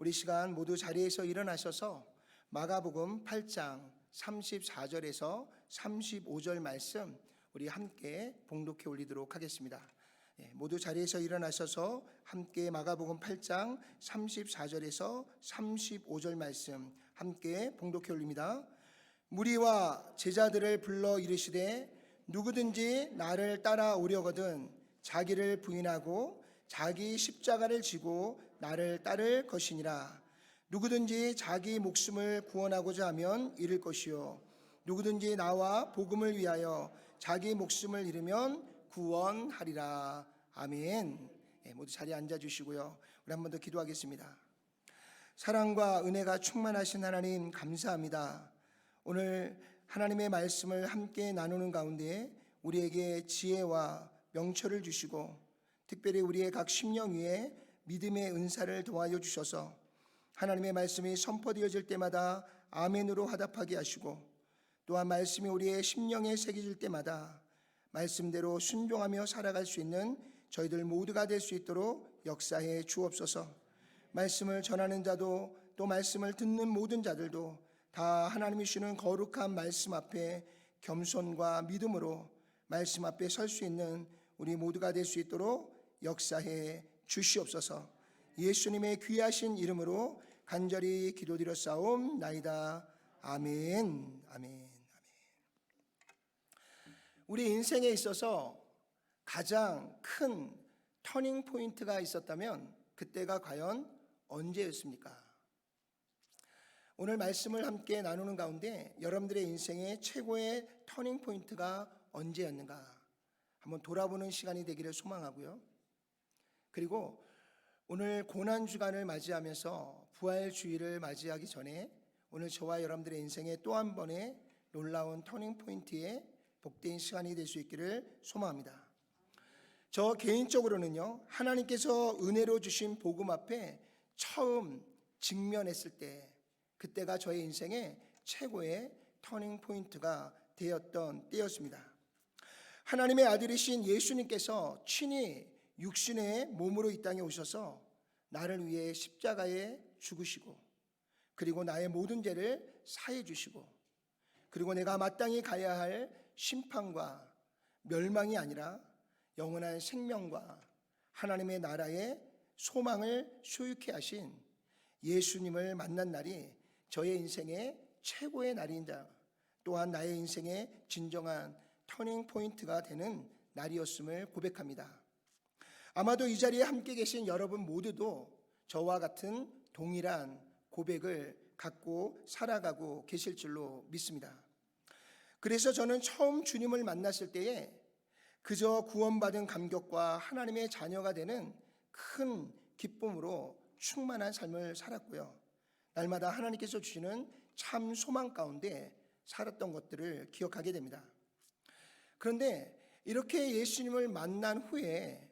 우리 시간 모두 자리에서 일어나셔서 마가복음 8장 34절에서 35절 말씀 우리 함께 봉독해 올리도록 하겠습니다. 모두 자리에서 일어나셔서 함께 마가복음 8장 34절에서 35절 말씀 함께 봉독해 올립니다. 무리와 제자들을 불러 이르시되 누구든지 나를 따라오려거든 자기를 부인하고 자기 십자가를 지고 나를 따를 것이니라. 누구든지 자기 목숨을 구원하고자 하면 잃을 것이요 누구든지 나와 복음을 위하여 자기 목숨을 잃으면 구원하리라. 아멘. 모두 자리에 앉아주시고요, 우리 한 번 더 기도하겠습니다. 사랑과 은혜가 충만하신 하나님 감사합니다. 오늘 하나님의 말씀을 함께 나누는 가운데 우리에게 지혜와 명철을 주시고 특별히 우리의 각 심령 위에 믿음의 은사를 더하여 주셔서 하나님의 말씀이 선포되어질 때마다 아멘으로 화답하게 하시고 또한 말씀이 우리의 심령에 새겨질 때마다 말씀대로 순종하며 살아갈 수 있는 저희들 모두가 될 수 있도록 역사해 주옵소서. 말씀을 전하는 자도 또 말씀을 듣는 모든 자들도 다 하나님이 주시는 거룩한 말씀 앞에 겸손과 믿음으로 말씀 앞에 설 수 있는 우리 모두가 될 수 있도록 역사해 주시옵소서. 예수님의 귀하신 이름으로 간절히 기도드렸사옵나이다. 아멘. 아멘. 우리 인생에 있어서 가장 큰 터닝 포인트가 있었다면 그때가 과연 언제였습니까? 오늘 말씀을 함께 나누는 가운데 여러분들의 인생의 최고의 터닝 포인트가 언제였는가 한번 돌아보는 시간이 되기를 소망하고요. 그리고 오늘 고난주간을 맞이하면서 부활주의를 맞이하기 전에 오늘 저와 여러분들의 인생의 또 한 번의 놀라운 터닝 포인트에 복된 시간이 될 수 있기를 소망합니다. 저 개인적으로는요, 하나님께서 은혜로 주신 복음 앞에 처음 직면했을 때 그때가 저의 인생의 최고의 터닝 포인트가 되었던 때였습니다. 하나님의 아들이신 예수님께서 친히 육신의 몸으로 이 땅에 오셔서 나를 위해 십자가에 죽으시고 그리고 나의 모든 죄를 사해 주시고 그리고 내가 마땅히 가야 할 심판과 멸망이 아니라 영원한 생명과 하나님의 나라의 소망을 소유케 하신 예수님을 만난 날이 저의 인생의 최고의 날인다. 또한 나의 인생의 진정한 터닝 포인트가 되는 날이었음을 고백합니다. 아마도 이 자리에 함께 계신 여러분 모두도 저와 같은 동일한 고백을 갖고 살아가고 계실 줄로 믿습니다. 그래서 저는 처음 주님을 만났을 때에 그저 구원받은 감격과 하나님의 자녀가 되는 큰 기쁨으로 충만한 삶을 살았고요. 날마다 하나님께서 주시는 참 소망 가운데 살았던 것들을 기억하게 됩니다. 그런데 이렇게 예수님을 만난 후에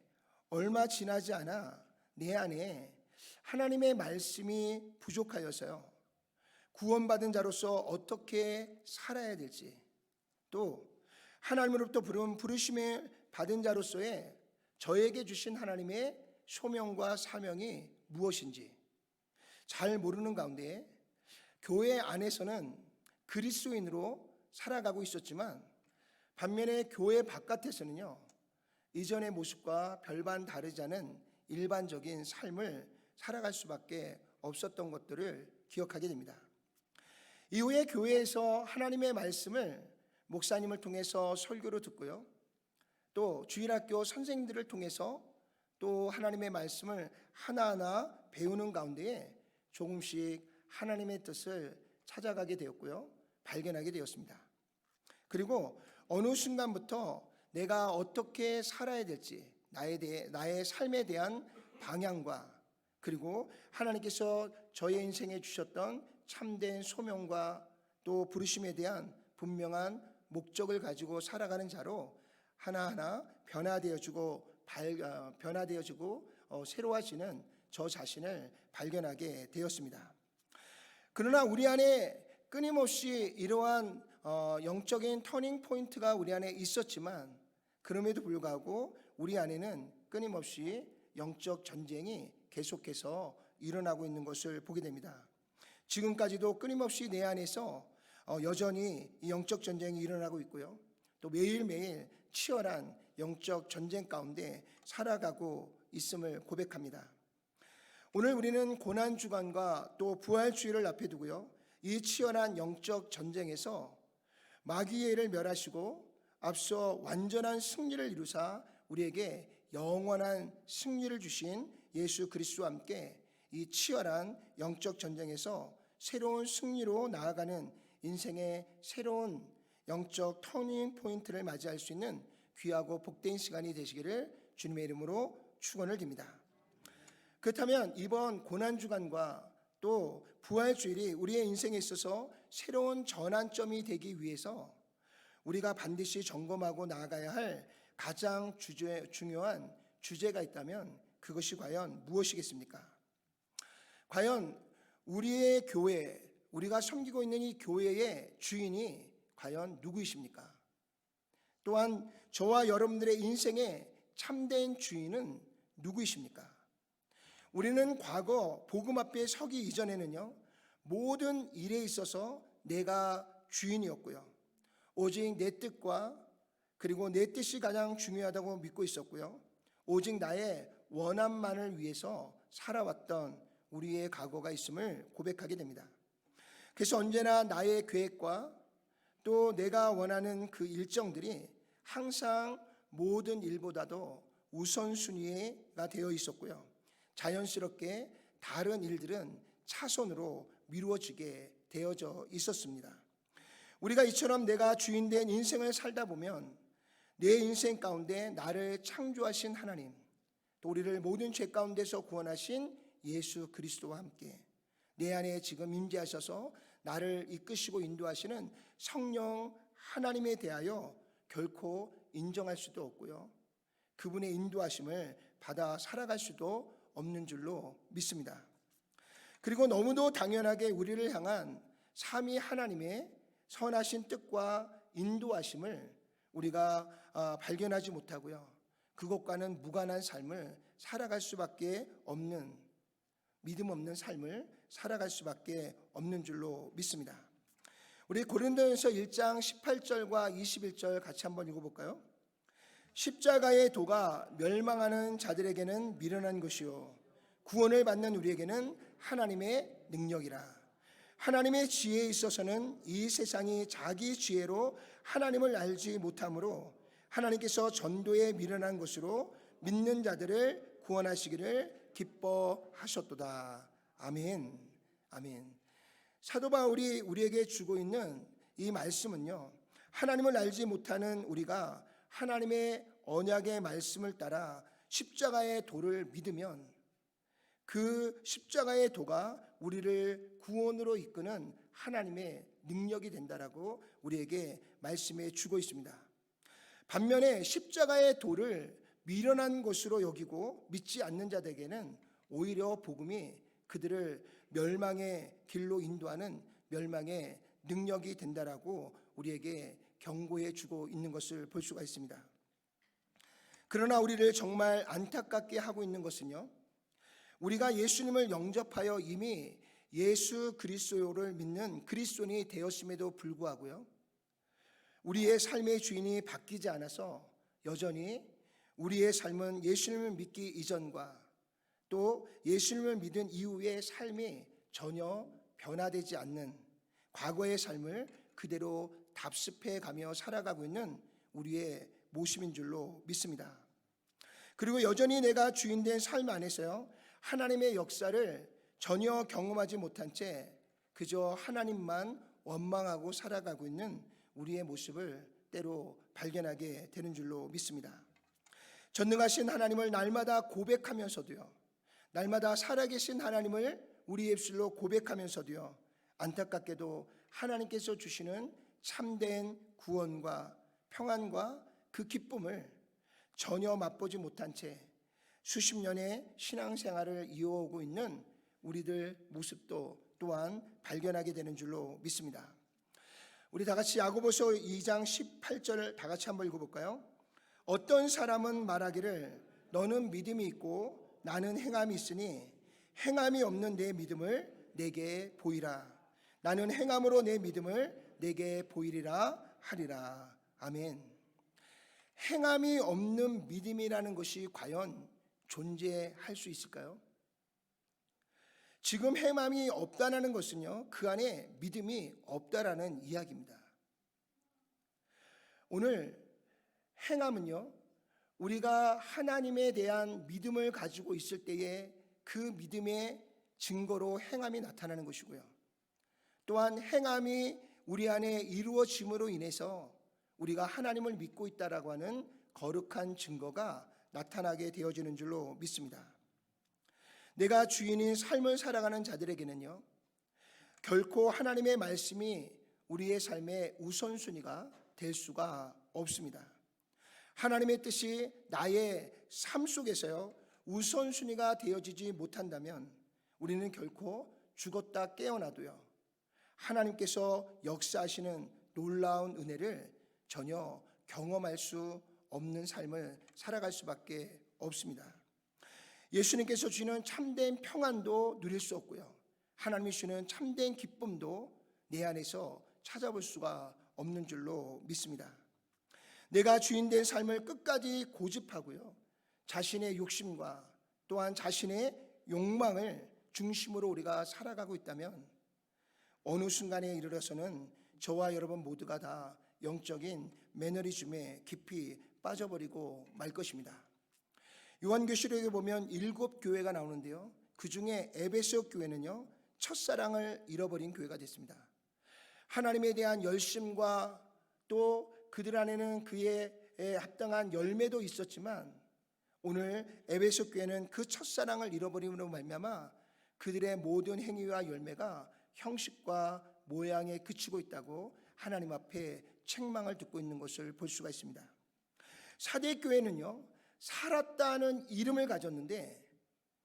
얼마 지나지 않아 내 안에 하나님의 말씀이 부족하여서요, 구원받은 자로서 어떻게 살아야 될지, 또 하나님으로부터 부르심을 받은 자로서의 저에게 주신 하나님의 소명과 사명이 무엇인지 잘 모르는 가운데 교회 안에서는 그리스도인으로 살아가고 있었지만 반면에 교회 바깥에서는요, 이전의 모습과 별반 다르지 않은 일반적인 삶을 살아갈 수밖에 없었던 것들을 기억하게 됩니다. 이후에 교회에서 하나님의 말씀을 목사님을 통해서 설교로 듣고요, 또 주일학교 선생님들을 통해서 또 하나님의 말씀을 하나하나 배우는 가운데에 조금씩 하나님의 뜻을 찾아가게 되었고요, 발견하게 되었습니다. 그리고 어느 순간부터 내가 어떻게 살아야 될지, 나의 삶에 대한 방향과 그리고 하나님께서 저의 인생에 주셨던 참된 소명과 또 부르심에 대한 분명한 목적을 가지고 살아가는 자로 하나하나 변화되어지고 새로워지는 저 자신을 발견하게 되었습니다. 그러나 우리 안에 끊임없이 이러한 영적인 터닝 포인트가 우리 안에 있었지만 그럼에도 불구하고 우리 안에는 끊임없이 영적 전쟁이 계속해서 일어나고 있는 것을 보게 됩니다. 지금까지도 끊임없이 내 안에서 여전히 이 영적 전쟁이 일어나고 있고요. 또 매일매일 치열한 영적 전쟁 가운데 살아가고 있음을 고백합니다. 오늘 우리는 고난주간과 또 부활주의를 앞에 두고요, 이 치열한 영적 전쟁에서 마귀의 일을 멸하시고 앞서 완전한 승리를 이루사 우리에게 영원한 승리를 주신 예수 그리스도와 함께 이 치열한 영적 전쟁에서 새로운 승리로 나아가는 인생의 새로운 영적 터닝 포인트를 맞이할 수 있는 귀하고 복된 시간이 되시기를 주님의 이름으로 축원을 드립니다. 그렇다면 이번 고난주간과 또 부활주일이 우리의 인생에 있어서 새로운 전환점이 되기 위해서 우리가 반드시 점검하고 나아가야 할 가장 중요한 주제가 있다면 그것이 과연 무엇이겠습니까? 과연 우리의 교회, 우리가 섬기고 있는 이 교회의 주인이 과연 누구이십니까? 또한 저와 여러분들의 인생의 참된 주인은 누구이십니까? 우리는 과거 복음 앞에 서기 이전에는요, 모든 일에 있어서 내가 주인이었고요, 오직 내 뜻과 그리고 내 뜻이 가장 중요하다고 믿고 있었고요, 오직 나의 원함만을 위해서 살아왔던 우리의 과거가 있음을 고백하게 됩니다. 그래서 언제나 나의 계획과 또 내가 원하는 그 일정들이 항상 모든 일보다도 우선순위가 되어 있었고요, 자연스럽게 다른 일들은 차선으로 미루어지게 되어져 있었습니다. 우리가 이처럼 내가 주인된 인생을 살다 보면 내 인생 가운데 나를 창조하신 하나님, 또 우리를 모든 죄 가운데서 구원하신 예수 그리스도와 함께 내 안에 지금 임재하셔서 나를 이끄시고 인도하시는 성령 하나님에 대하여 결코 인정할 수도 없고요, 그분의 인도하심을 받아 살아갈 수도 없는 줄로 믿습니다. 그리고 너무도 당연하게 우리를 향한 삼위 하나님의 선하신 뜻과 인도하심을 우리가 발견하지 못하고요, 그것과는 무관한 삶을 살아갈 수밖에 없는, 믿음 없는 삶을 살아갈 수밖에 없는 줄로 믿습니다. 우리 고린도전서 1장 18절과 21절 같이 한번 읽어볼까요? 십자가의 도가 멸망하는 자들에게는 미련한 것이요 구원을 받는 우리에게는 하나님의 능력이라. 하나님의 지혜에 있어서는 이 세상이 자기 지혜로 하나님을 알지 못하므로 하나님께서 전도에 미련한 것으로 믿는 자들을 구원하시기를 기뻐하셨도다. 아멘. 아멘. 사도 바울이 우리에게 주고 있는 이 말씀은요, 하나님을 알지 못하는 우리가 하나님의 언약의 말씀을 따라 십자가의 도를 믿으면 그 십자가의 도가 우리를 구원으로 이끄는 하나님의 능력이 된다라고 우리에게 말씀해 주고 있습니다. 반면에 십자가의 도를 미련한 것으로 여기고 믿지 않는 자들에게는 오히려 복음이 그들을 멸망의 길로 인도하는 멸망의 능력이 된다라고 우리에게 경고해 주고 있는 것을 볼 수가 있습니다. 그러나 우리를 정말 안타깝게 하고 있는 것은요, 우리가 예수님을 영접하여 이미 예수 그리스도를 믿는 그리스도인이 되었음에도 불구하고요, 우리의 삶의 주인이 바뀌지 않아서 여전히 우리의 삶은 예수님을 믿기 이전과 또 예수님을 믿은 이후의 삶이 전혀 변화되지 않는 과거의 삶을 그대로 답습해 가며 살아가고 있는 우리의 모습인 줄로 믿습니다. 그리고 여전히 내가 주인된 삶 안에서요, 하나님의 역사를 전혀 경험하지 못한 채 그저 하나님만 원망하고 살아가고 있는 우리의 모습을 때로 발견하게 되는 줄로 믿습니다. 전능하신 하나님을 날마다 고백하면서도요, 날마다 살아계신 하나님을 우리의 입술로 고백하면서도요, 안타깝게도 하나님께서 주시는 참된 구원과 평안과 그 기쁨을 전혀 맛보지 못한 채 수십 년의 신앙생활을 이어오고 있는 우리들 모습도 또한 발견하게 되는 줄로 믿습니다. 우리 다 같이 야고보서 2장 18절을 다 같이 한번 읽어볼까요? 어떤 사람은 말하기를 너는 믿음이 있고 나는 행함이 있으니 행함이 없는 내 믿음을 내게 보이라. 나는 행함으로 내 믿음을 내게 보이리라 하리라. 아멘. 행함이 없는 믿음이라는 것이 과연 존재할 수 있을까요? 지금 행함이 없다는 것은요, 그 안에 믿음이 없다라는 이야기입니다. 오늘 행함은요, 우리가 하나님에 대한 믿음을 가지고 있을 때에 그 믿음의 증거로 행함이 나타나는 것이고요. 또한 행함이 우리 안에 이루어짐으로 인해서 우리가 하나님을 믿고 있다라고 하는 거룩한 증거가 나타나게 되어지는 줄로 믿습니다. 내가 주인인 삶을 살아가는 자들에게는요, 결코 하나님의 말씀이 우리의 삶의 우선순위가 될 수가 없습니다. 하나님의 뜻이 나의 삶 속에서요, 우선순위가 되어지지 못한다면 우리는 결코 죽었다 깨어나도요, 하나님께서 역사하시는 놀라운 은혜를 전혀 경험할 수 없는 삶을 살아갈 수밖에 없습니다. 예수님께서 주시는 참된 평안도 누릴 수 없고요, 하나님이 주시는 참된 기쁨도 내 안에서 찾아볼 수가 없는 줄로 믿습니다. 내가 주인된 삶을 끝까지 고집하고요, 자신의 욕심과 또한 자신의 욕망을 중심으로 우리가 살아가고 있다면 어느 순간에 이르러서는 저와 여러분 모두가 다 영적인 매너리즘에 깊이 빠져버리고 말 것입니다. 요한계시록에 보면 7교회가 나오는데요, 그 중에 에베소 교회는요, 첫사랑을 잃어버린 교회가 됐습니다. 하나님에 대한 열심과 또 그들 안에는 그에 합당한 열매도 있었지만 오늘 에베소 교회는 그 첫사랑을 잃어버림으로 말미암아 그들의 모든 행위와 열매가 형식과 모양에 그치고 있다고 하나님 앞에 책망을 듣고 있는 것을 볼 수가 있습니다. 사대교회는요, 살았다는 이름을 가졌는데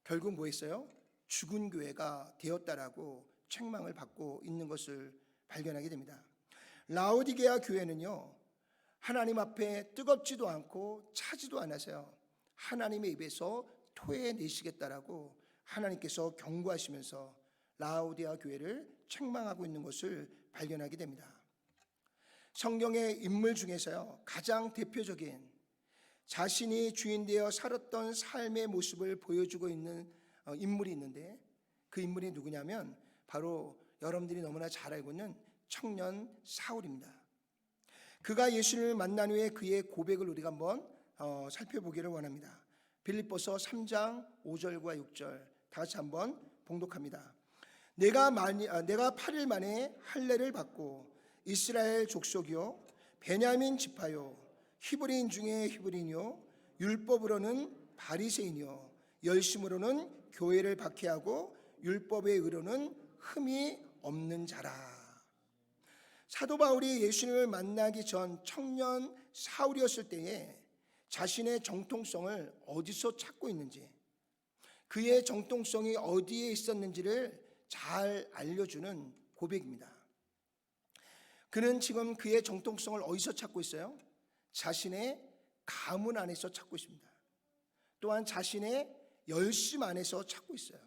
결국 뭐 했어요? 죽은 교회가 되었다라고 책망을 받고 있는 것을 발견하게 됩니다. 라오디게아 교회는요, 하나님 앞에 뜨겁지도 않고 차지도 않아서요, 하나님의 입에서 토해내시겠다라고 하나님께서 경고하시면서 라오디게아 교회를 책망하고 있는 것을 발견하게 됩니다. 성경의 인물 중에서요, 가장 대표적인 자신이 주인되어 살았던 삶의 모습을 보여주고 있는 인물이 있는데 그 인물이 누구냐면 바로 여러분들이 너무나 잘 알고 있는 청년 사울입니다. 그가 예수님을 만난 후에 그의 고백을 우리가 한번 살펴보기를 원합니다. 빌립보서 3장 5절과 6절 다 같이 한번 봉독합니다. 내가 8일 만에 할례를 받고 이스라엘 족속이요 베냐민 지파요 히브리인 중에 히브리인이요 율법으로는 바리새인이요 열심으로는 교회를 박해하고 율법의 의로는 흠이 없는 자라. 사도 바울이 예수님을 만나기 전 청년 사울이었을 때에 자신의 정통성을 어디서 찾고 있는지, 그의 정통성이 어디에 있었는지를 잘 알려주는 고백입니다. 그는 지금 그의 정통성을 어디서 찾고 있어요? 자신의 가문 안에서 찾고 있습니다. 또한 자신의 열심 안에서 찾고 있어요.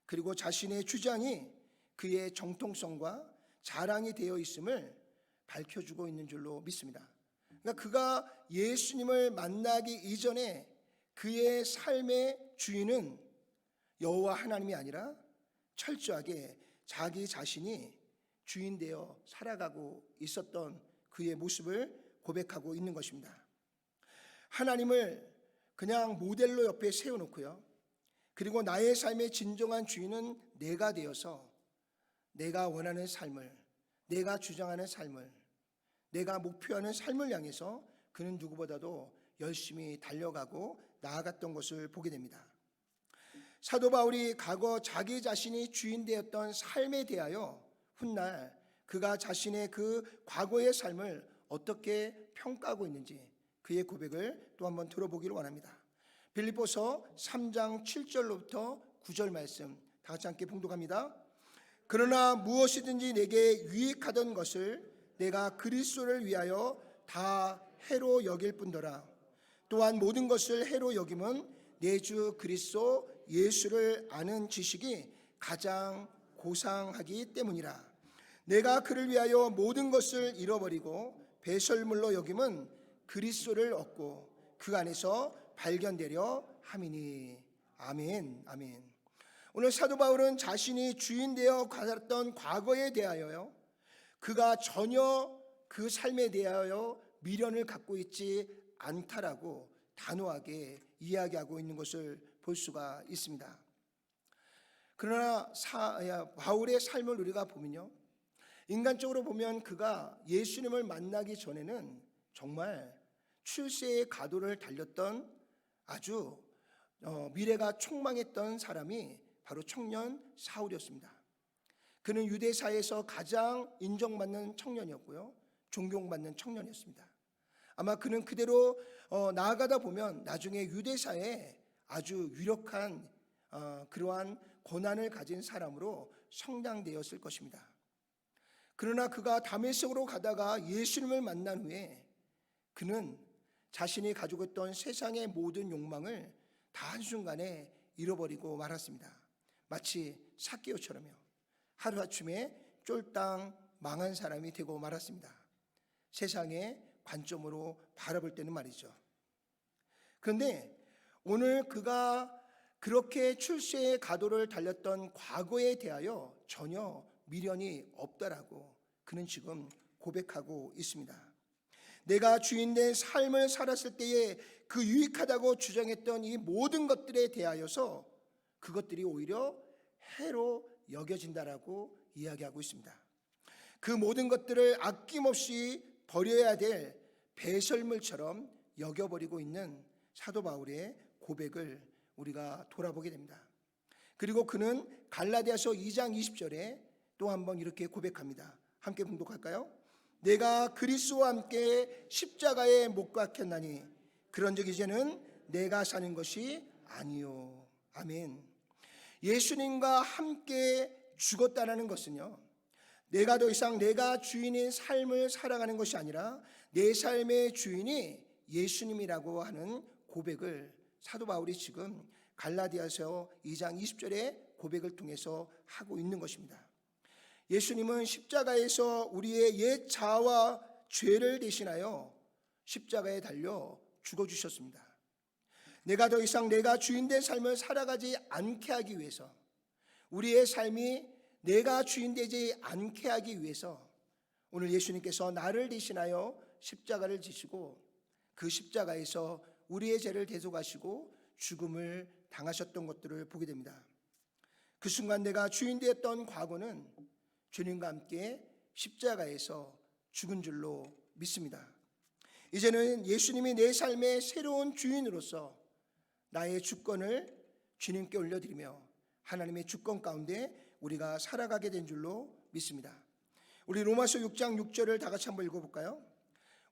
그리고 자신의 주장이 그의 정통성과 자랑이 되어 있음을 밝혀주고 있는 줄로 믿습니다. 그러니까 그가 예수님을 만나기 이전에 그의 삶의 주인은 여호와 하나님이 아니라 철저하게 자기 자신이 주인 되어 살아가고 있었던 그의 모습을 고백하고 있는 것입니다. 하나님을 그냥 모델로 옆에 세워놓고요, 그리고 나의 삶의 진정한 주인은 내가 되어서 내가 원하는 삶을, 내가 주장하는 삶을, 내가 목표하는 삶을 향해서 그는 누구보다도 열심히 달려가고 나아갔던 것을 보게 됩니다. 사도 바울이 과거 자기 자신이 주인 되었던 삶에 대하여 훗날 그가 자신의 그 과거의 삶을 어떻게 평가하고 있는지 그의 고백을 또 한번 들어보기를 원합니다. 빌립보서 3장 7절로부터 9절 말씀 다 같이 함께 봉독합니다. 그러나 무엇이든지 내게 유익하던 것을 내가 그리스도를 위하여 다 해로 여길 뿐더라. 또한 모든 것을 해로 여김은 내 주 그리스도 예수를 아는 지식이 가장 고상하기 때문이라. 내가 그를 위하여 모든 것을 잃어버리고 배설물로 여김은 그리스도를 얻고 그 안에서 발견되려 함이니. 아멘. 아멘. 오늘 사도 바울은 자신이 주인 되어 살았던 과거에 대하여요, 그가 전혀 그 삶에 대하여 미련을 갖고 있지 않다라고 단호하게 이야기하고 있는 것을 볼 수가 있습니다. 그러나 바울의 삶을 우리가 보면요, 인간적으로 보면 그가 예수님을 만나기 전에는 정말 출세의 가도를 달렸던 아주 미래가 촉망했던 사람이 바로 청년 사울이었습니다. 그는 유대사에서 가장 인정받는 청년이었고요, 존경받는 청년이었습니다. 아마 그는 그대로 나아가다 보면 나중에 유대사에 아주 유력한 그러한 권한을 가진 사람으로 성장되었을 것입니다. 그러나 그가 다메섹으로 가다가 예수님을 만난 후에 그는 자신이 가지고 있던 세상의 모든 욕망을 다 한순간에 잃어버리고 말았습니다. 마치 삭개오처럼요, 하루아침에 쫄딱 망한 사람이 되고 말았습니다. 세상의 관점으로 바라볼 때는 말이죠. 그런데 오늘 그가 그렇게 출세의 가도를 달렸던 과거에 대하여 전혀 미련이 없다라고 그는 지금 고백하고 있습니다. 내가 주인된 삶을 살았을 때에 그 유익하다고 주장했던 이 모든 것들에 대하여서 그것들이 오히려 해로 여겨진다라고 이야기하고 있습니다. 그 모든 것들을 아낌없이 버려야 될 배설물처럼 여겨버리고 있는 사도 바울의 고백을 우리가 돌아보게 됩니다. 그리고 그는 갈라디아서 2장 20절에 또 한번 이렇게 고백합니다. 함께 봉독할까요? 내가 그리스도와 함께 십자가에 못 박혔나니 그런즉 이제는 내가 사는 것이 아니요. 아멘. 예수님과 함께 죽었다는 것은요, 내가 더 이상 내가 주인인 삶을 살아가는 것이 아니라 내 삶의 주인이 예수님이라고 하는 고백을 사도 바울이 지금 갈라디아서 2장 20절의 고백을 통해서 하고 있는 것입니다. 예수님은 십자가에서 우리의 옛 자아와 죄를 대신하여 십자가에 달려 죽어주셨습니다. 내가 더 이상 내가 주인된 삶을 살아가지 않게 하기 위해서, 우리의 삶이 내가 주인되지 않게 하기 위해서 오늘 예수님께서 나를 대신하여 십자가를 지시고 그 십자가에서 우리의 죄를 대속하시고 죽음을 당하셨던 것들을 보게 됩니다. 그 순간 내가 주인되었던 과거는 주님과 함께 십자가에서 죽은 줄로 믿습니다. 이제는 예수님이 내 삶의 새로운 주인으로서 나의 주권을 주님께 올려드리며 하나님의 주권 가운데 우리가 살아가게 된 줄로 믿습니다. 우리 로마서 6장 6절을 다 같이 한번 읽어볼까요?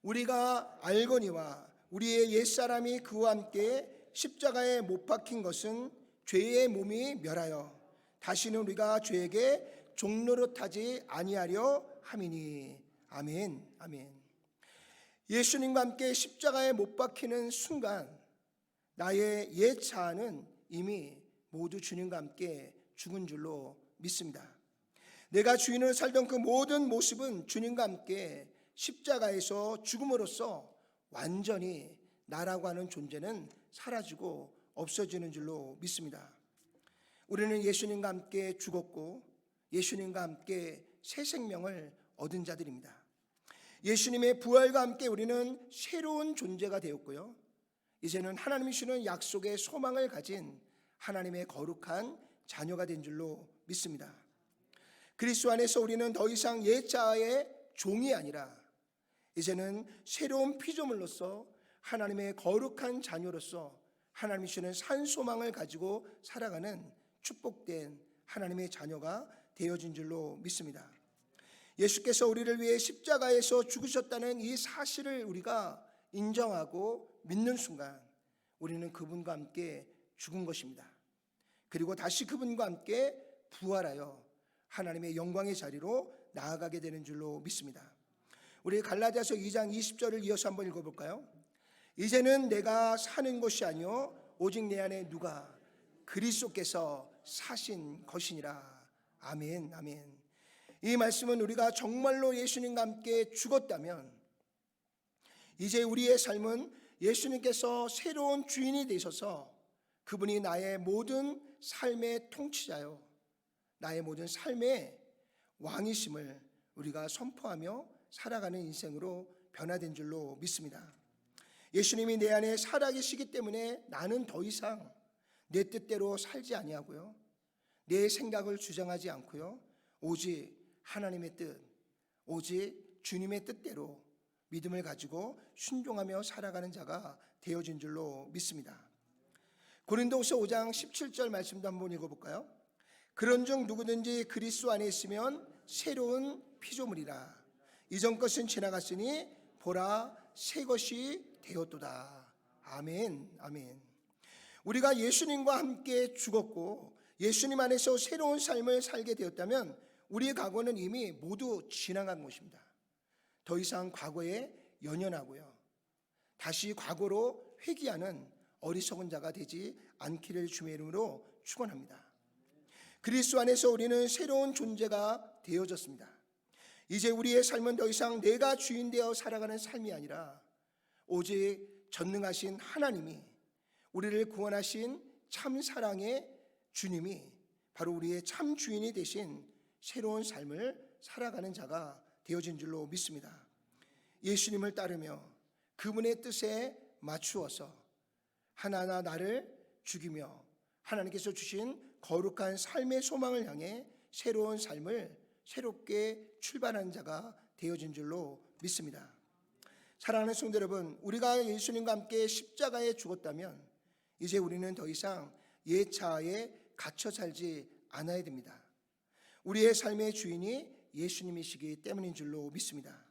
우리가 알거니와 우리의 옛사람이 그와 함께 십자가에 못 박힌 것은 죄의 몸이 멸하여 다시는 우리가 죄에게 종노릇하지 아니하려 함이니. 아멘. 아멘. 예수님과 함께 십자가에 못 박히는 순간 나의 옛 자아는 이미 모두 주님과 함께 죽은 줄로 믿습니다. 내가 주인으로 살던 그 모든 모습은 주님과 함께 십자가에서 죽음으로써 완전히 나라고 하는 존재는 사라지고 없어지는 줄로 믿습니다. 우리는 예수님과 함께 죽었고 예수님과 함께 새 생명을 얻은 자들입니다. 예수님의 부활과 함께 우리는 새로운 존재가 되었고요, 이제는 하나님이 주시는 약속의 소망을 가진 하나님의 거룩한 자녀가 된 줄로 믿습니다. 그리스도 안에서 우리는 더 이상 옛 자아의 종이 아니라 이제는 새로운 피조물로서 하나님의 거룩한 자녀로서 하나님이 주시는 산 소망을 가지고 살아가는 축복된 하나님의 자녀가 되어진 줄로 믿습니다. 예수께서 우리를 위해 십자가에서 죽으셨다는 이 사실을 우리가 인정하고 믿는 순간 우리는 그분과 함께 죽은 것입니다. 그리고 다시 그분과 함께 부활하여 하나님의 영광의 자리로 나아가게 되는 줄로 믿습니다. 우리 갈라디아서 2장 20절을 이어서 한번 읽어볼까요? 이제는 내가 사는 것이 아니요 오직 내 안에 누가 그리스도께서 사신 것이니라. 아멘, 아멘. 이 말씀은 우리가 정말로 예수님과 함께 죽었다면 이제 우리의 삶은 예수님께서 새로운 주인이 되셔서 그분이 나의 모든 삶의 통치자요, 나의 모든 삶의 왕이심을 우리가 선포하며 살아가는 인생으로 변화된 줄로 믿습니다. 예수님이 내 안에 살아계시기 때문에 나는 더 이상 내 뜻대로 살지 아니하고요, 내 생각을 주장하지 않고요, 오직 하나님의 뜻, 오직 주님의 뜻대로 믿음을 가지고 순종하며 살아가는 자가 되어진 줄로 믿습니다. 고린도후서 5장 17절 말씀도 한번 읽어볼까요? 그런즉 누구든지 그리스도 안에 있으면 새로운 피조물이라. 이전 것은 지나갔으니 보라 새 것이 되었도다. 아멘, 아멘. 우리가 예수님과 함께 죽었고 예수님 안에서 새로운 삶을 살게 되었다면 우리의 과거는 이미 모두 지나간 것입니다. 더 이상 과거에 연연하고요, 다시 과거로 회귀하는 어리석은 자가 되지 않기를 주의 이름으로 축원합니다. 그리스도 안에서 우리는 새로운 존재가 되어졌습니다. 이제 우리의 삶은 더 이상 내가 주인 되어 살아가는 삶이 아니라 오직 전능하신 하나님이, 우리를 구원하신 참 사랑의 주님이 바로 우리의 참 주인이 되신 새로운 삶을 살아가는 자가 되어진 줄로 믿습니다. 예수님을 따르며 그분의 뜻에 맞추어서 하나하나 나를 죽이며 하나님께서 주신 거룩한 삶의 소망을 향해 새로운 삶을 새롭게 출발하는 자가 되어진 줄로 믿습니다. 사랑하는 성도 여러분, 우리가 예수님과 함께 십자가에 죽었다면 이제 우리는 더 이상 옛 자아에 갇혀 살지 않아야 됩니다. 우리의 삶의 주인이 예수님이시기 때문인 줄로 믿습니다.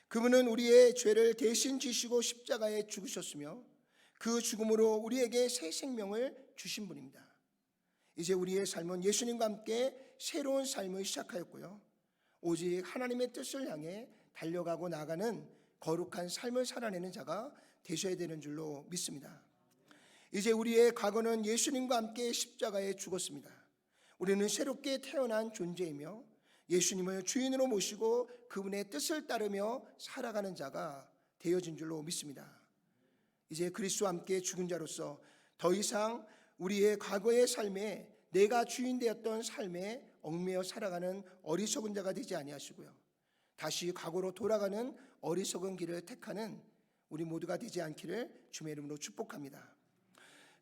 그분은 우리의 죄를 대신 지시고 십자가에 죽으셨으며 그 죽음으로 우리에게 새 생명을 주신 분입니다. 이제 우리의 삶은 예수님과 함께 새로운 삶을 시작하였고요, 오직 하나님의 뜻을 향해 달려가고 나가는 거룩한 삶을 살아내는 자가 되셔야 되는 줄로 믿습니다. 이제 우리의 과거는 예수님과 함께 십자가에 죽었습니다. 우리는 새롭게 태어난 존재이며 예수님을 주인으로 모시고 그분의 뜻을 따르며 살아가는 자가 되어진 줄로 믿습니다. 이제 그리스도와 함께 죽은 자로서 더 이상 우리의 과거의 삶에 내가 주인 되었던 삶에 얽매여 살아가는 어리석은 자가 되지 아니하시고요, 다시 과거로 돌아가는 어리석은 길을 택하는 우리 모두가 되지 않기를 주의 이름으로 축복합니다.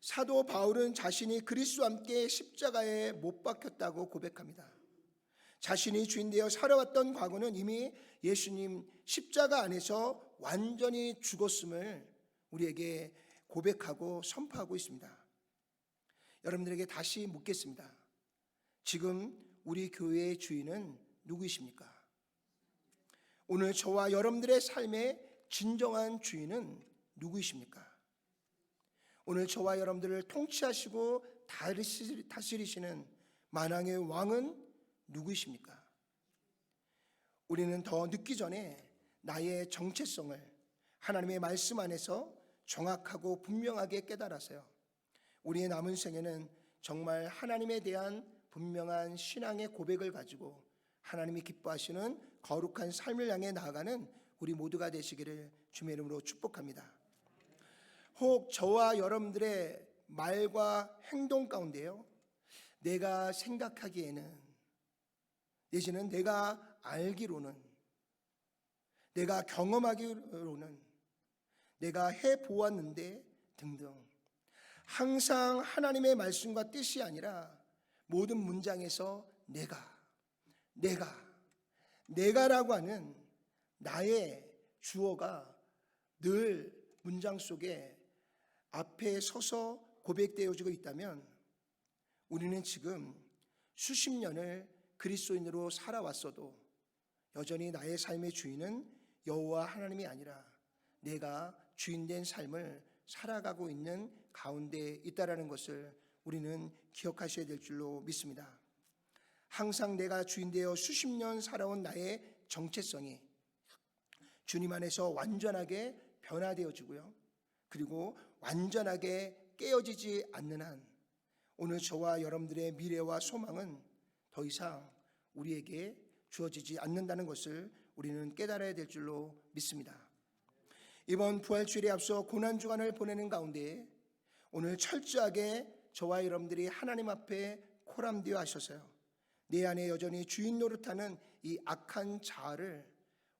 사도 바울은 자신이 그리스도와 함께 십자가에 못 박혔다고 고백합니다. 자신이 주인 되어 살아왔던 과거는 이미 예수님 십자가 안에서 완전히 죽었음을 우리에게 고백하고 선포하고 있습니다. 여러분들에게 다시 묻겠습니다. 지금 우리 교회의 주인은 누구이십니까? 오늘 저와 여러분들의 삶의 진정한 주인은 누구이십니까? 오늘 저와 여러분들을 통치하시고 다스리시는 만왕의 왕은 누구이십니까? 우리는 더 늦기 전에 나의 정체성을 하나님의 말씀 안에서 정확하고 분명하게 깨달아서요, 우리의 남은 생에는 정말 하나님에 대한 분명한 신앙의 고백을 가지고 하나님이 기뻐하시는 거룩한 삶을 향해 나아가는 우리 모두가 되시기를 주의 이름으로 축복합니다. 혹 저와 여러분들의 말과 행동 가운데요, 내가 생각하기에는, 내지는 내가 알기로는, 내가 경험하기로는, 내가 해보았는데 등등 항상 하나님의 말씀과 뜻이 아니라 모든 문장에서 내가라고 하는 나의 주어가 늘 문장 속에 앞에 서서 고백되어지고 있다면 우리는 지금 수십 년을 그리스도인으로 살아왔어도 여전히 나의 삶의 주인은 여호와 하나님이 아니라 내가 주인된 삶을 살아가고 있는 가운데 있다라는 것을 우리는 기억하셔야 될 줄로 믿습니다. 항상 내가 주인되어 수십 년 살아온 나의 정체성이 주님 안에서 완전하게 변화되어지고요, 그리고 완전하게 깨어지지 않는 한 오늘 저와 여러분들의 미래와 소망은 더 이상 우리에게 주어지지 않는다는 것을 우리는 깨달아야 될 줄로 믿습니다. 이번 부활주일에 앞서 고난주간을 보내는 가운데 오늘 철저하게 저와 여러분들이 하나님 앞에 코람되어 하셔서요, 내 안에 여전히 주인 노릇하는 이 악한 자아를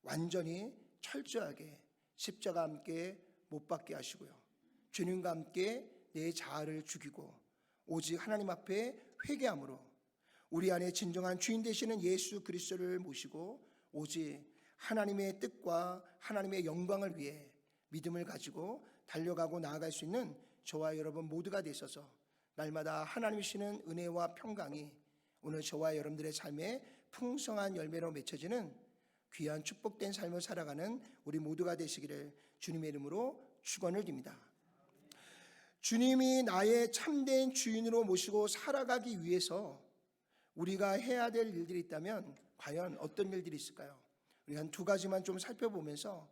완전히 철저하게 십자가 함께 못 박게 하시고요, 주님과 함께 내 자아를 죽이고 오직 하나님 앞에 회개함으로 우리 안에 진정한 주인 되시는 예수 그리스도를 모시고 오직 하나님의 뜻과 하나님의 영광을 위해 믿음을 가지고 달려가고 나아갈 수 있는 저와 여러분 모두가 되셔서 날마다 하나님이 주시는 은혜와 평강이 오늘 저와 여러분들의 삶에 풍성한 열매로 맺혀지는 귀한 축복된 삶을 살아가는 우리 모두가 되시기를 주님의 이름으로 축원을 드립니다. 주님이 나의 참된 주인으로 모시고 살아가기 위해서 우리가 해야 될 일들이 있다면 과연 어떤 일들이 있을까요? 우리 한 두 가지만 좀 살펴보면서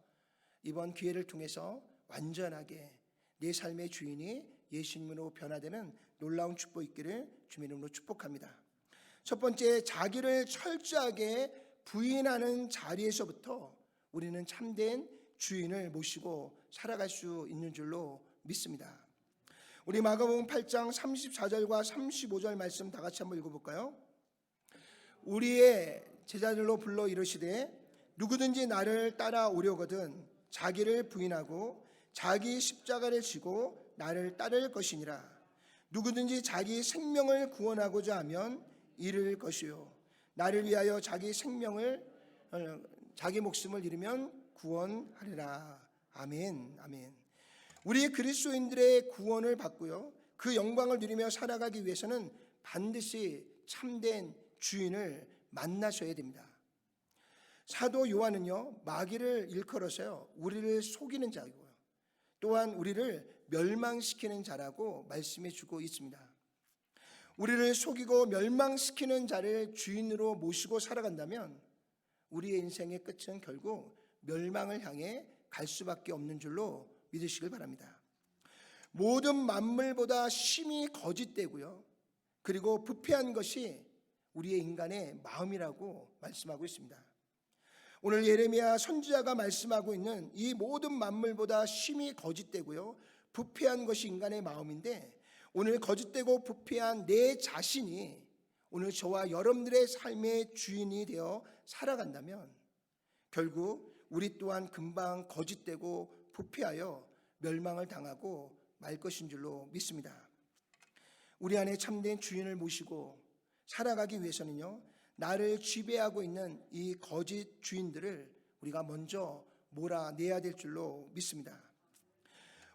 이번 기회를 통해서 완전하게 내 삶의 주인이 예수님으로 변화되는 놀라운 축복 있기를 주님의 이름으로 축복합니다. 첫 번째, 자기를 철저하게 부인하는 자리에서부터 우리는 참된 주인을 모시고 살아갈 수 있는 줄로 믿습니다. 우리 마가복음 8장 34절과 35절 말씀 다 같이 한번 읽어볼까요? 우리의 제자들로 불러 이르시되 누구든지 나를 따라오려거든 자기를 부인하고 자기 십자가를 지고 나를 따를 것이니라. 누구든지 자기 생명을 구원하고자 하면 잃을 것이요 나를 위하여 자기 목숨을 잃으면 구원하리라. 아멘. 아멘. 우리 그리스도인들의 구원을 받고요, 그 영광을 누리며 살아가기 위해서는 반드시 참된 주인을 만나셔야 됩니다. 사도 요한은요, 마귀를 일컬어서요, 우리를 속이는 자이고요, 또한 우리를 멸망시키는 자라고 말씀해 주고 있습니다. 우리를 속이고 멸망시키는 자를 주인으로 모시고 살아간다면 우리의 인생의 끝은 결국 멸망을 향해 갈 수밖에 없는 줄로 믿으시길 바랍니다. 모든 만물보다 심히 거짓되고요, 그리고 부패한 것이 우리의 인간의 마음이라고 말씀하고 있습니다. 오늘 예레미야 선지자가 말씀하고 있는 이 모든 만물보다 심히 거짓되고요, 부패한 것이 인간의 마음인데, 오늘 거짓되고 부패한 내 자신이 오늘 저와 여러분들의 삶의 주인이 되어 살아간다면 결국 우리 또한 금방 거짓되고 부패하여 멸망을 당하고 말 것인 줄로 믿습니다. 우리 안에 참된 주인을 모시고 살아가기 위해서는요, 나를 지배하고 있는 이 거짓 주인들을 우리가 먼저 몰아내야 될 줄로 믿습니다.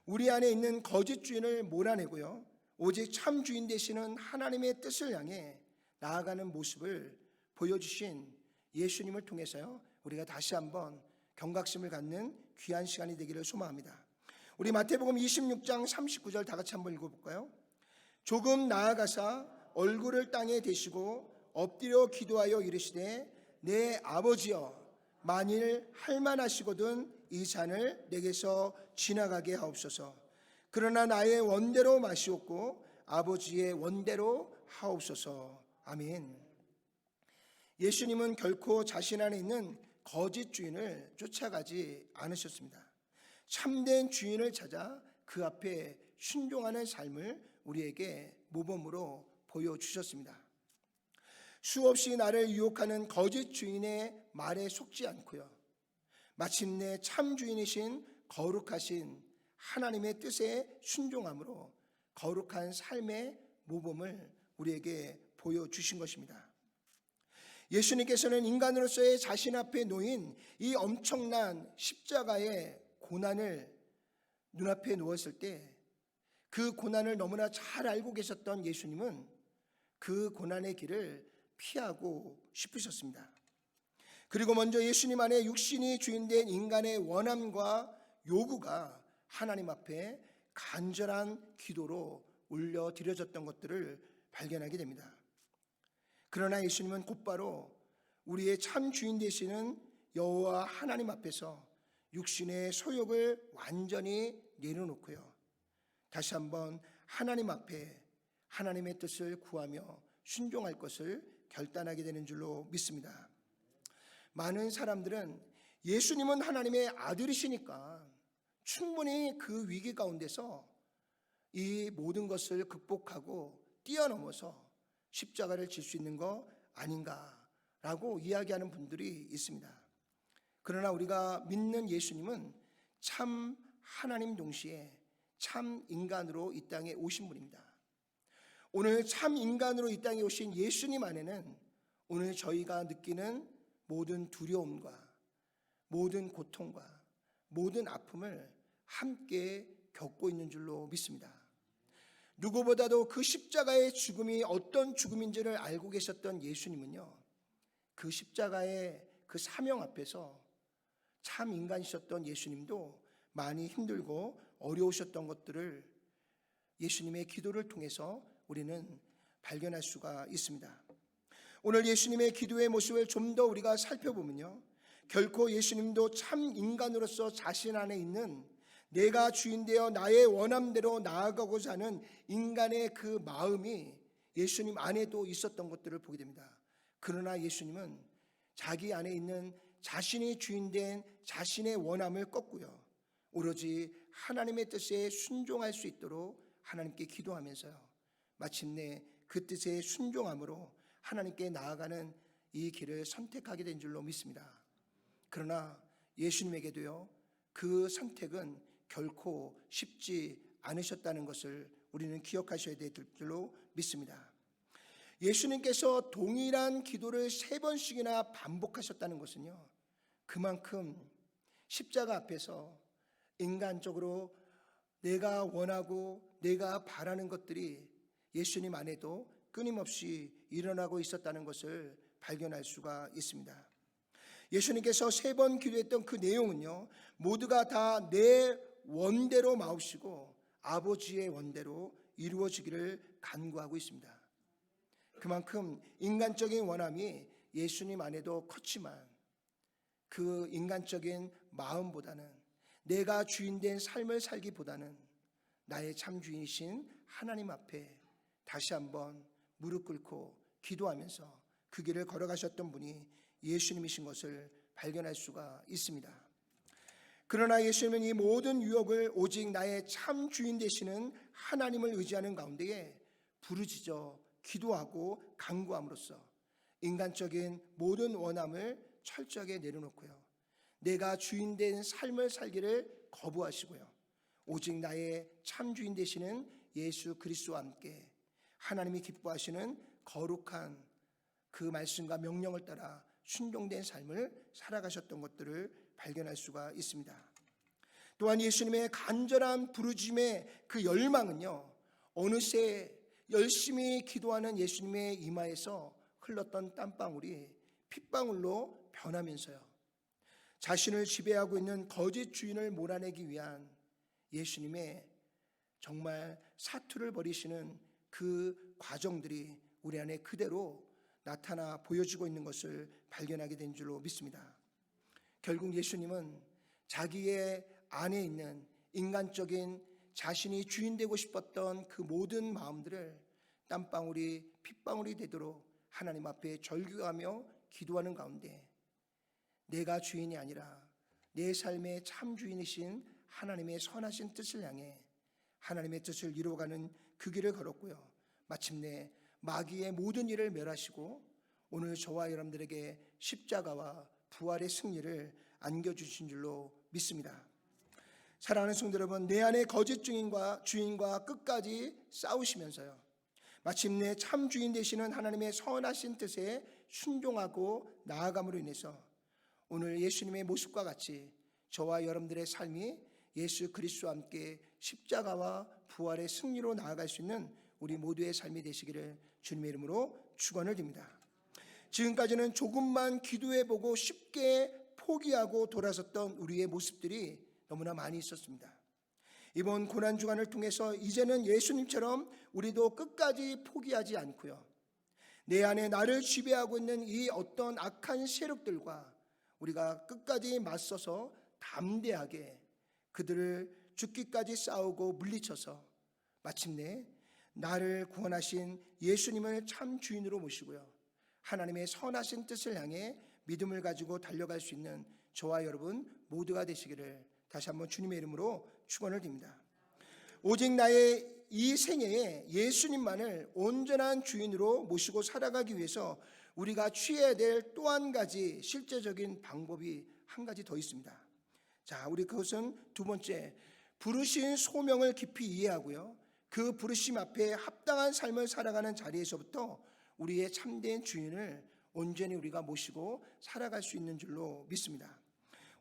우리 안에 있는 거짓 주인을 몰아내고요, 오직 참 주인 되시는 하나님의 뜻을 향해 나아가는 모습을 보여주신 예수님을 통해서요, 우리가 다시 한번 경각심을 갖는 귀한 시간이 되기를 소망합니다. 우리 마태복음 26장 39절 다 같이 한번 읽어볼까요? 조금 나아가사 얼굴을 땅에 대시고 엎드려 기도하여 이르시되 내 아버지여, 만일 할만하시거든 이 잔을 내게서 지나가게 하옵소서. 그러나 나의 원대로 마시옵고 아버지의 원대로 하옵소서. 아멘. 예수님은 결코 자신 안에 있는 거짓 주인을 쫓아가지 않으셨습니다. 참된 주인을 찾아 그 앞에 순종하는 삶을 우리에게 모범으로 보여주셨습니다. 수없이 나를 유혹하는 거짓 주인의 말에 속지 않고요, 마침내 참 주인이신 거룩하신 하나님의 뜻에 순종함으로 거룩한 삶의 모범을 우리에게 보여주신 것입니다. 예수님께서는 인간으로서의 자신 앞에 놓인 이 엄청난 십자가의 고난을 눈앞에 놓았을 때 그 고난을 너무나 잘 알고 계셨던 예수님은 그 고난의 길을 피하고 싶으셨습니다. 그리고 먼저 예수님 안에 육신이 주인된 인간의 원함과 요구가 하나님 앞에 간절한 기도로 올려드려졌던 것들을 발견하게 됩니다. 그러나 예수님은 곧바로 우리의 참 주인 되시는 여호와 하나님 앞에서 육신의 소욕을 완전히 내려놓고요, 다시 한번 하나님 앞에 하나님의 뜻을 구하며 순종할 것을 결단하게 되는 줄로 믿습니다. 많은 사람들은 예수님은 하나님의 아들이시니까 충분히 그 위기 가운데서 이 모든 것을 극복하고 뛰어넘어서 십자가를 질 수 있는 거 아닌가라고 이야기하는 분들이 있습니다. 그러나 우리가 믿는 예수님은 참 하나님 동시에 참 인간으로 이 땅에 오신 분입니다. 오늘 참 인간으로 이 땅에 오신 예수님 안에는 오늘 저희가 느끼는 모든 두려움과 모든 고통과 모든 아픔을 함께 겪고 있는 줄로 믿습니다. 누구보다도 그 십자가의 죽음이 어떤 죽음인지를 알고 계셨던 예수님은요, 그 십자가의 그 사명 앞에서 참 인간이셨던 예수님도 많이 힘들고 어려우셨던 것들을 예수님의 기도를 통해서 우리는 발견할 수가 있습니다. 오늘 예수님의 기도의 모습을 좀 더 우리가 살펴보면요, 결코 예수님도 참 인간으로서 자신 안에 있는 내가 주인되어 나의 원함대로 나아가고자 하는 인간의 그 마음이 예수님 안에도 있었던 것들을 보게 됩니다. 그러나 예수님은 자기 안에 있는 자신이 주인된 자신의 원함을 꺾고요, 오로지 하나님의 뜻에 순종할 수 있도록 하나님께 기도하면서요, 마침내 그 뜻에 순종함으로 하나님께 나아가는 이 길을 선택하게 된 줄로 믿습니다. 그러나 예수님에게도요, 그 선택은 결코 쉽지 않으셨다는 것을 우리는 기억하셔야 될 줄로 믿습니다. 예수님께서 동일한 기도를 3번씩이나 반복하셨다는 것은요, 그만큼 십자가 앞에서 인간적으로 내가 원하고 내가 바라는 것들이 예수님 안에도 끊임없이 일어나고 있었다는 것을 발견할 수가 있습니다. 예수님께서 3번 기도했던 그 내용은요, 모두가 다 내 원대로 마옵시고 아버지의 원대로 이루어지기를 간구하고 있습니다. 그만큼 인간적인 원함이 예수님 안에도 컸지만 그 인간적인 마음보다는, 내가 주인된 삶을 살기보다는 나의 참 주인이신 하나님 앞에 다시 한번 무릎 꿇고 기도하면서 그 길을 걸어가셨던 분이 예수님이신 것을 발견할 수가 있습니다. 그러나 예수님은 이 모든 유혹을 오직 나의 참 주인 되시는 하나님을 의지하는 가운데에 부르짖어 기도하고 간구함으로써 인간적인 모든 원함을 철저하게 내려놓고요, 내가 주인된 삶을 살기를 거부하시고요, 오직 나의 참 주인 되시는 예수 그리스도와 함께 하나님이 기뻐하시는 거룩한 그 말씀과 명령을 따라 순종된 삶을 살아가셨던 것들을 발견할 수가 있습니다. 또한 예수님의 간절한 부르짖음의 그 열망은요, 어느새 열심히 기도하는 예수님의 이마에서 흘렀던 땀방울이 핏방울로 변하면서요, 자신을 지배하고 있는 거짓 주인을 몰아내기 위한 예수님의 정말 사투를 벌이시는 그 과정들이 우리 안에 그대로 나타나 보여지고 있는 것을 발견하게 된 줄로 믿습니다. 결국 예수님은 자기의 안에 있는 인간적인 자신이 주인 되고 싶었던 그 모든 마음들을 땀방울이 핏방울이 되도록 하나님 앞에 절규하며 기도하는 가운데 내가 주인이 아니라 내 삶의 참 주인이신 하나님의 선하신 뜻을 향해 하나님의 뜻을 이루어가는 그 길을 걸었고요, 마침내 마귀의 모든 일을 멸하시고 오늘 저와 여러분들에게 십자가와 부활의 승리를 안겨주신 줄로 믿습니다. 사랑하는 성도 여러분, 내 안에 거짓 주인과 끝까지 싸우시면서요, 마침내 참 주인 되시는 하나님의 선하신 뜻에 순종하고 나아감으로 인해서 오늘 예수님의 모습과 같이 저와 여러분들의 삶이 예수 그리스도와 함께 십자가와 부활의 승리로 나아갈 수 있는 우리 모두의 삶이 되시기를 주님의 이름으로 축원을 드립니다. 지금까지는 조금만 기도해보고 쉽게 포기하고 돌아섰던 우리의 모습들이 너무나 많이 있었습니다. 이번 고난주간을 통해서 이제는 예수님처럼 우리도 끝까지 포기하지 않고요, 내 안에 나를 지배하고 있는 이 어떤 악한 세력들과 우리가 끝까지 맞서서 담대하게 그들을 죽기까지 싸우고 물리쳐서 마침내 나를 구원하신 예수님을 참 주인으로 모시고요, 하나님의 선하신 뜻을 향해 믿음을 가지고 달려갈 수 있는 저와 여러분 모두가 되시기를 다시 한번 주님의 이름으로 축원을 드립니다. 오직 나의 이 생애에 예수님만을 온전한 주인으로 모시고 살아가기 위해서 우리가 취해야 될 또 한 가지 실제적인 방법이 한 가지 더 있습니다. 자, 우리 그것은 두 번째, 부르신 소명을 깊이 이해하고요, 그 부르심 앞에 합당한 삶을 살아가는 자리에서부터 우리의 참된 주인을 온전히 우리가 모시고 살아갈 수 있는 줄로 믿습니다.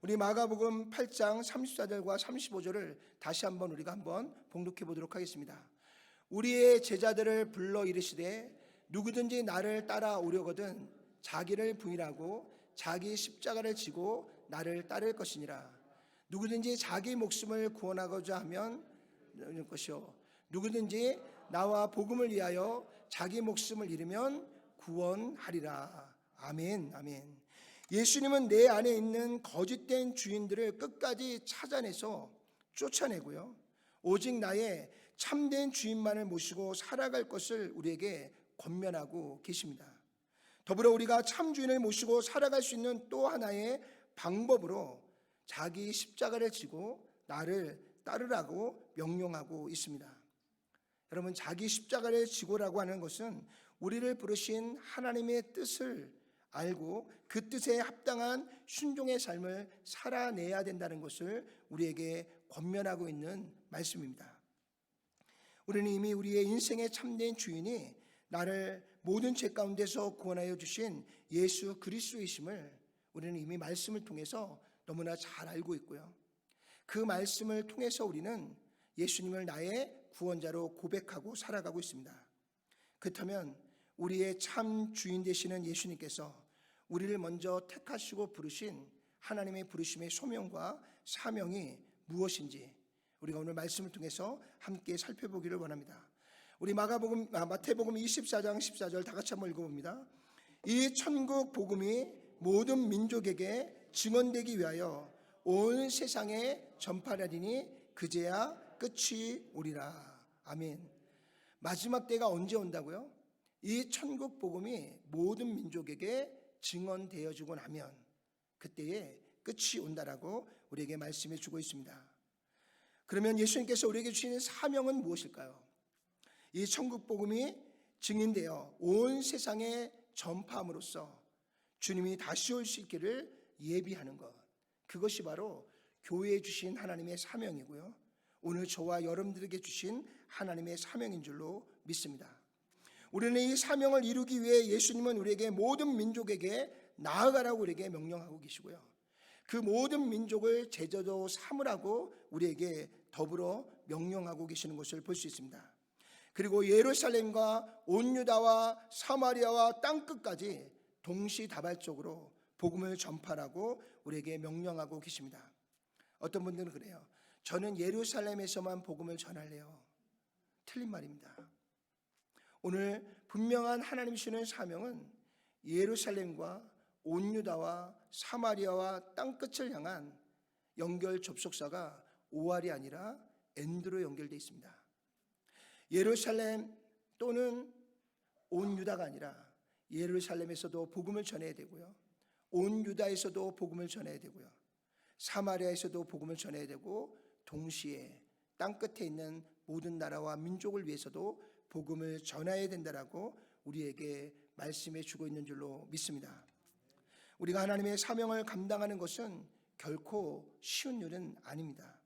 우리 마가복음 8장 34절과 35절을 다시 한번 우리가 한번 봉독해 보도록 하겠습니다. 우리의 제자들을 불러 이르시되 누구든지 나를 따라오려거든 자기를 부인하고 자기 십자가를 지고 나를 따를 것이니라. 누구든지 자기 목숨을 구원하고자 하면 것이요, 누구든지 나와 복음을 위하여 자기 목숨을 잃으면 구원하리라. 아멘, 아멘. 예수님은 내 안에 있는 거짓된 주인들을 끝까지 찾아내서 쫓아내고요, 오직 나의 참된 주인만을 모시고 살아갈 것을 우리에게 권면하고 계십니다. 더불어 우리가 참 주인을 모시고 살아갈 수 있는 또 하나의 방법으로 자기 십자가를 지고 나를 따르라고 명령하고 있습니다. 여러분, 자기 십자가를 지고라고 하는 것은 우리를 부르신 하나님의 뜻을 알고 그 뜻에 합당한 순종의 삶을 살아내야 된다는 것을 우리에게 권면하고 있는 말씀입니다. 우리는 이미 우리의 인생의 참된 주인이 나를 모든 죄 가운데서 구원하여 주신 예수 그리스도이심을 우리는 이미 말씀을 통해서 너무나 잘 알고 있고요, 그 말씀을 통해서 우리는 예수님을 나의 구원자로 고백하고 살아가고 있습니다. 그렇다면 우리의 참 주인 되시는 예수님께서 우리를 먼저 택하시고 부르신 하나님의 부르심의 소명과 사명이 무엇인지 우리가 오늘 말씀을 통해서 함께 살펴보기를 원합니다. 우리 마태복음 24장 14절 다 같이 한번 읽어봅니다. 이 천국 복음이 모든 민족에게 증언되기 위하여 온 세상에 전파하리니 그제야 끝이 오리라. 아멘. 마지막 때가 언제 온다고요? 이 천국 복음이 모든 민족에게 증언되어지고 나면 그때에 끝이 온다라고 우리에게 말씀해 주고 있습니다. 그러면 예수님께서 우리에게 주시는 사명은 무엇일까요? 이 천국 복음이 증인되어 온 세상에 전파함으로써 주님이 다시 오실 길을 예비하는 것, 그것이 바로 교회에 주신 하나님의 사명이고요, 오늘 저와 여러분들에게 주신 하나님의 사명인 줄로 믿습니다. 우리는 이 사명을 이루기 위해 예수님은 우리에게 모든 민족에게 나아가라고 우리에게 명령하고 계시고요, 그 모든 민족을 제자도 삼으라고 우리에게 더불어 명령하고 계시는 것을 볼 수 있습니다. 그리고 예루살렘과 온 유다와 사마리아와 땅끝까지 동시다발적으로 복음을 전파하라고 우리에게 명령하고 계십니다. 어떤 분들은 그래요. 저는 예루살렘에서만 복음을 전할래요. 틀린 말입니다. 오늘 분명한 하나님 주시는 사명은 예루살렘과 온 유다와 사마리아와 땅끝을 향한 연결 접속사가 오알이 아니라 엔드로 연결되어 있습니다. 예루살렘 또는 온 유다가 아니라 예루살렘에서도 복음을 전해야 되고요, 온 유다에서도 복음을 전해야 되고요, 사마리아에서도 복음을 전해야 되고, 동시에 땅끝에 있는 모든 나라와 민족을 위해서도 복음을 전해야 된다라고 우리에게 말씀해 주고 있는 줄로 믿습니다. 우리가 하나님의 사명을 감당하는 것은 결코 쉬운 일은 아닙니다.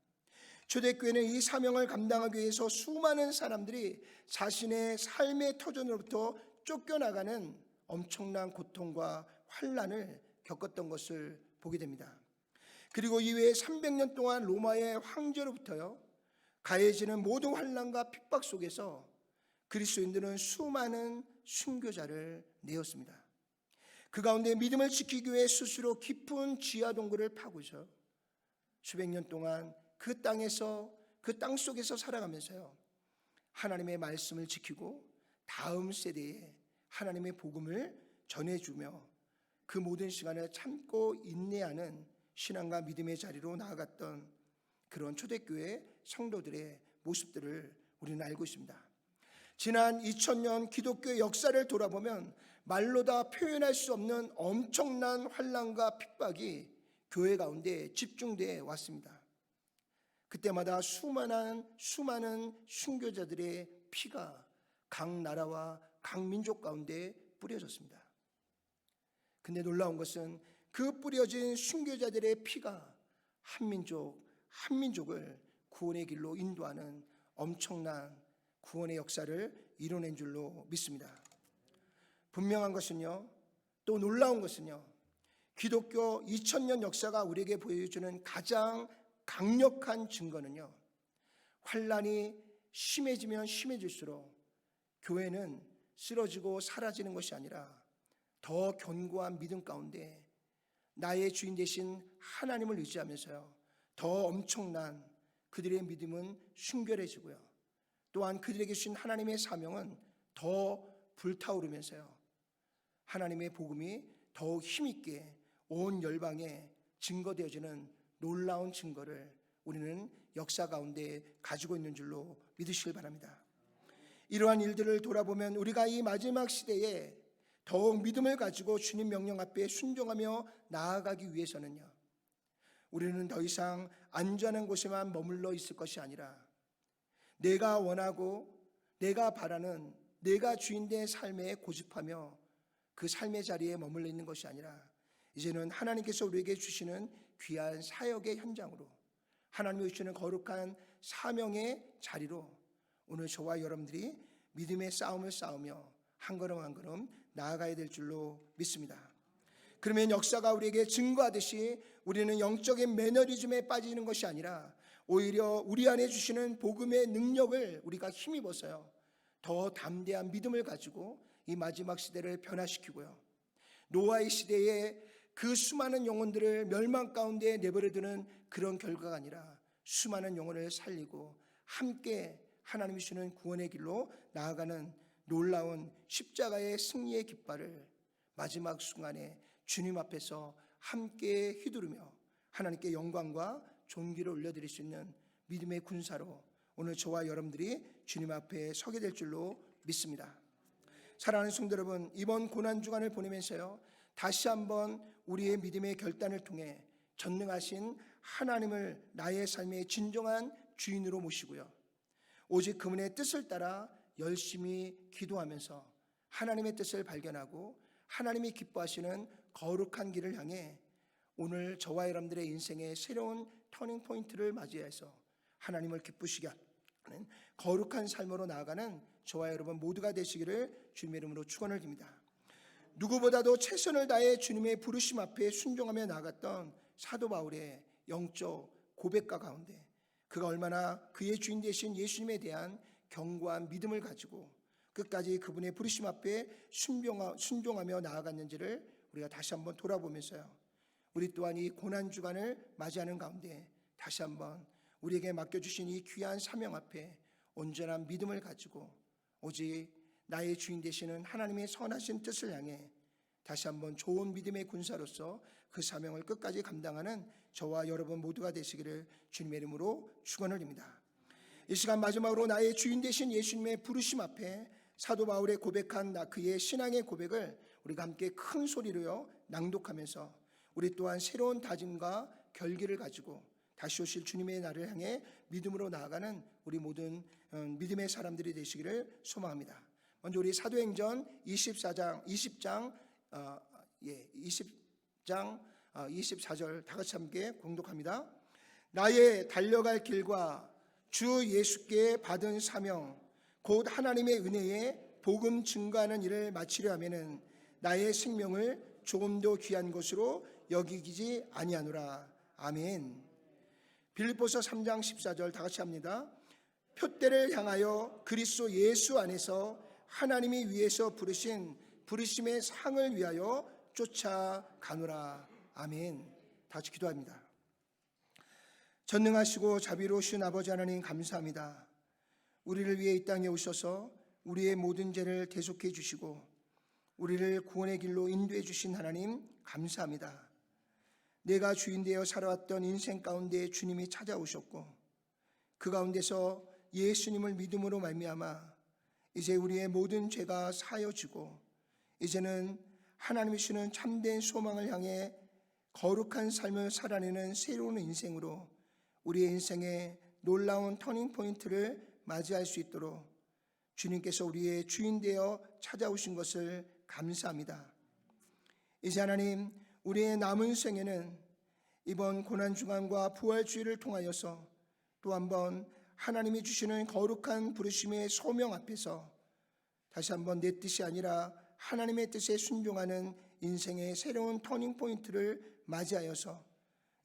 초대교회는 이 사명을 감당하기 위해서 수많은 사람들이 자신의 삶의 터전으로부터 쫓겨나가는 엄청난 고통과 환난을 겪었던 것을 보게 됩니다. 그리고 이후에 300년 동안 로마의 황제로부터요 가해지는 모든 환난과 핍박 속에서 그리스도인들은 수많은 순교자를 내었습니다. 그 가운데 믿음을 지키기 위해 스스로 깊은 지하 동굴을 파고서 수백 년 동안 그 땅에서, 그 땅 속에서 살아가면서요 하나님의 말씀을 지키고 다음 세대에 하나님의 복음을 전해주며 그 모든 시간을 참고 인내하는 신앙과 믿음의 자리로 나아갔던 그런 초대교회 성도들의 모습들을 우리는 알고 있습니다. 지난 2000년 기독교의 역사를 돌아보면 말로 다 표현할 수 없는 엄청난 환난과 핍박이 교회 가운데 집중되어 왔습니다. 그때마다 수많은 순교자들의 피가 각 나라와 각 민족 가운데 뿌려졌습니다. 근데 놀라운 것은 그 뿌려진 순교자들의 피가 한 민족을 구원의 길로 인도하는 엄청난 구원의 역사를 이뤄낸 줄로 믿습니다. 분명한 것은요, 또 놀라운 것은요, 기독교 2000년 역사가 우리에게 보여주는 가장 강력한 증거는요, 환난이 심해지면 심해질수록 교회는 쓰러지고 사라지는 것이 아니라 더 견고한 믿음 가운데 나의 주인 되신 하나님을 의지하면서요, 더 엄청난 그들의 믿음은 순결해지고요, 또한 그들에게 주신 하나님의 사명은 더 불타오르면서요, 하나님의 복음이 더욱 힘있게 온 열방에 증거되어지는 놀라운 증거를 우리는 역사 가운데 가지고 있는 줄로 믿으시길 바랍니다. 이러한 일들을 돌아보면 우리가 이 마지막 시대에 더욱 믿음을 가지고 주님 명령 앞에 순종하며 나아가기 위해서는요, 우리는 더 이상 안전한 곳에만 머물러 있을 것이 아니라 내가 원하고 내가 바라는 내가 주인된 삶에 고집하며 그 삶의 자리에 머물러 있는 것이 아니라 이제는 하나님께서 우리에게 주시는 귀한 사역의 현장으로, 하나님이 주시는 거룩한 사명의 자리로 오늘 저와 여러분들이 믿음의 싸움을 싸우며 한 걸음 한 걸음 나아가야 될 줄로 믿습니다. 그러면 역사가 우리에게 증거하듯이 우리는 영적인 매너리즘에 빠지는 것이 아니라 오히려 우리 안에 주시는 복음의 능력을 우리가 힘입어서요, 더 담대한 믿음을 가지고 이 마지막 시대를 변화시키고요, 노아의 시대에 그 수많은 영혼들을 멸망 가운데 내버려두는 그런 결과가 아니라 수많은 영혼을 살리고 함께 하나님이 주시는 구원의 길로 나아가는 놀라운 십자가의 승리의 깃발을 마지막 순간에 주님 앞에서 함께 휘두르며 하나님께 영광과 존귀를 올려드릴 수 있는 믿음의 군사로 오늘 저와 여러분들이 주님 앞에 서게 될 줄로 믿습니다. 사랑하는 성도 여러분, 이번 고난주간을 보내면서요, 다시 한번 우리의 믿음의 결단을 통해 전능하신 하나님을 나의 삶의 진정한 주인으로 모시고요, 오직 그분의 뜻을 따라 열심히 기도하면서 하나님의 뜻을 발견하고 하나님이 기뻐하시는 거룩한 길을 향해 오늘 저와 여러분들의 인생의 새로운 터닝 포인트를 맞이해서 하나님을 기쁘시게 하는 거룩한 삶으로 나아가는 저와 여러분 모두가 되시기를 주님의 이름으로 축원을 드립니다. 누구보다도 최선을 다해 주님의 부르심 앞에 순종하며 나아갔던 사도 바울의 영적 고백과 가운데 그가 얼마나 그의 주인 되신 예수님에 대한 견고한 믿음을 가지고 끝까지 그분의 부르심 앞에 순종하며 나아갔는지를 우리가 다시 한번 돌아보면서요, 우리 또한 이 고난주간을 맞이하는 가운데 다시 한번 우리에게 맡겨주신 이 귀한 사명 앞에 온전한 믿음을 가지고 오직 나의 주인 되시는 하나님의 선하신 뜻을 향해 다시 한번 좋은 믿음의 군사로서 그 사명을 끝까지 감당하는 저와 여러분 모두가 되시기를 주님의 이름으로 축원드립니다. 이 시간 마지막으로 나의 주인 되신 예수님의 부르심 앞에 사도 바울의 고백한 그의 신앙의 고백을 우리가 함께 큰 소리로요 낭독하면서 우리 또한 새로운 다짐과 결기를 가지고 다시 오실 주님의 날을 향해 믿음으로 나아가는 우리 모든 믿음의 사람들이 되시기를 소망합니다. 먼저 우리 사도행전 20장 24절 다 같이 함께 공독합니다. 나의 달려갈 길과 주 예수께 받은 사명 곧 하나님의 은혜에 복음 증거하는 일을 마치려 하면은 나의 생명을 조금도 귀한 것으로 여기지 아니하노라. 아멘. 빌립보서 3장 14절 다 같이 합니다. 표대를 향하여 그리스도 예수 안에서 하나님이 위에서 부르신 부르심의 상을 위하여 쫓아가노라. 아멘. 다 같이 기도합니다. 전능하시고 자비로우신 아버지 하나님 감사합니다. 우리를 위해 이 땅에 오셔서 우리의 모든 죄를 대속해 주시고 우리를 구원의 길로 인도해 주신 하나님 감사합니다. 내가 주인 되어 살아왔던 인생 가운데 주님이 찾아오셨고 그 가운데서 예수님을 믿음으로 말미암아 이제 우리의 모든 죄가 사여지고 이제는 하나님이 주시는 참된 소망을 향해 거룩한 삶을 살아내는 새로운 인생으로 우리의 인생에 놀라운 터닝포인트를 맞이할 수 있도록 주님께서 우리의 주인 되어 찾아오신 것을 감사합니다. 이제 하나님, 우리의 남은 생에는 이번 고난주간과 부활주의를 통하여서 또 한번 하나님이 주시는 거룩한 부르심의 소명 앞에서 다시 한번 내 뜻이 아니라 하나님의 뜻에 순종하는 인생의 새로운 터닝포인트를 맞이하여서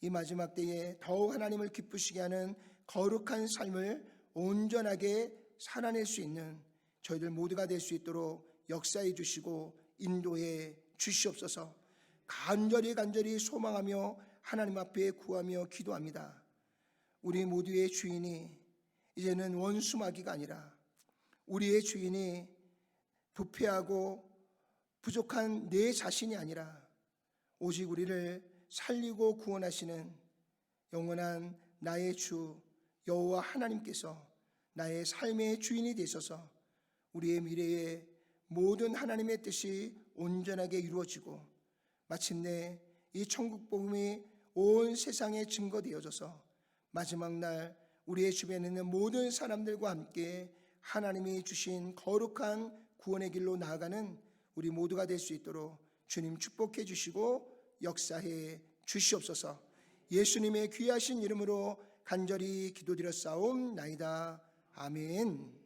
이 마지막 때에 더욱 하나님을 기쁘시게 하는 거룩한 삶을 온전하게 살아낼 수 있는 저희들 모두가 될 수 있도록 역사해 주시고 인도해 주시옵소서. 간절히 소망하며 하나님 앞에 구하며 기도합니다. 우리 모두의 주인이 이제는 원수마귀가 아니라 우리의 주인이 부패하고 부족한 내 자신이 아니라 오직 우리를 살리고 구원하시는 영원한 나의 주 여호와 하나님께서 나의 삶의 주인이 되셔서 우리의 미래에 모든 하나님의 뜻이 온전하게 이루어지고 마침내 이 천국 복음이 온 세상에 증거되어져서 마지막 날 우리의 주변에 있는 모든 사람들과 함께 하나님이 주신 거룩한 구원의 길로 나아가는 우리 모두가 될 수 있도록 주님 축복해 주시고 역사해 주시옵소서. 예수님의 귀하신 이름으로 간절히 기도드렸사옵나이다. 아멘.